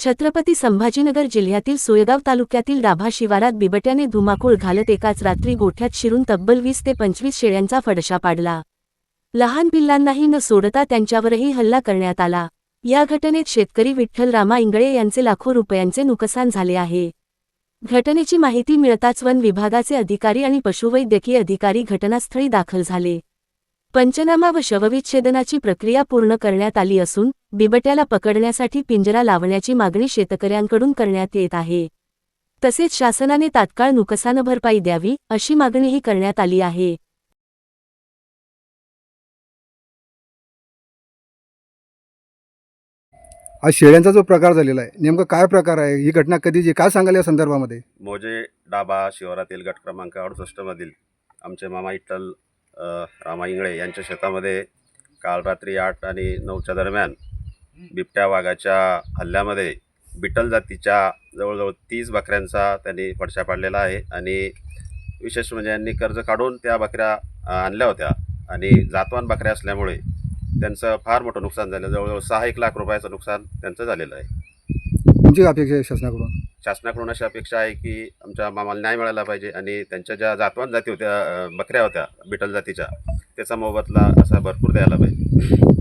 छत्रपती संभाजीनगर जिल्ह्यातील सोयगाव तालुक्यातील डाभा शिवारात बिबट्याने धुमाकूळ घालत एकाच रात्री गोठ्यात शिरून तब्बल 20 ते 25 शेळ्यांचा फडशा पाडला। लहान पिल्लांनाही न सोडता त्यांच्यावरही हल्ला करण्यात आला। या घटनेत शेतकरी विठ्ठल रामा इंगळे यांचे लाखो रुपयांचे नुकसान झाले आहे। घटनेची माहिती मिळताच वन विभागाचे अधिकारी आणि पशुवैद्यकीय अधिकारी घटनास्थळी दाखल झाले। पंचनामा व शवविच्छेदनाची प्रक्रिया पूर्ण करण्यात आली असून बिबट्याला पकडण्यासाठी पिंजरा लावण्याची मागणी शेतकऱ्यांकडून करण्यात येत आहे। तसेच शासनाने तात्काळ नुकसान भरपाई द्यावी अशी मागणीही करण्यात आली आहे। आज शेळ्यांचा जो प्रकार झालेला आहे, नेमका काय प्रकार आहे, ही घटना कधीची, काय सांगाल या संदर्भामध्ये? मोजे डाबा शिवारातील गट क्रमांक 68 मधील आमचे मामा विठ्ठल रामा इंगळे यांच्या शेतामध्ये काल रात्री 8 आणि 9च्या दरम्यान बिबट्या वाघाच्या हल्ल्यामध्ये बिटल जातीच्या जवळजवळ 30 बकऱ्यांचा त्यांनी फडशा पाडलेला आहे। आणि विशेष म्हणजे यांनी कर्ज काढून त्या बकऱ्या आणल्या होत्या आणि जातवान बकऱ्या असल्यामुळे त्यांचं फार मोठं नुकसान झालं। जवळजवळ 6-1 लाख रुपयाचं नुकसान त्यांचं झालेलं आहे। तुमची अपेक्षा आहे शासनाकडून? शासनाकडून अशी अपेक्षा आहे की आमच्या मामाला न्याय मिळाला पाहिजे आणि त्यांच्या ज्या जातवान जाती होत्या, बकऱ्या होत्या बिटल जातीच्या, त्याचा मोबदला असा भरपूर द्यायला पाहिजे।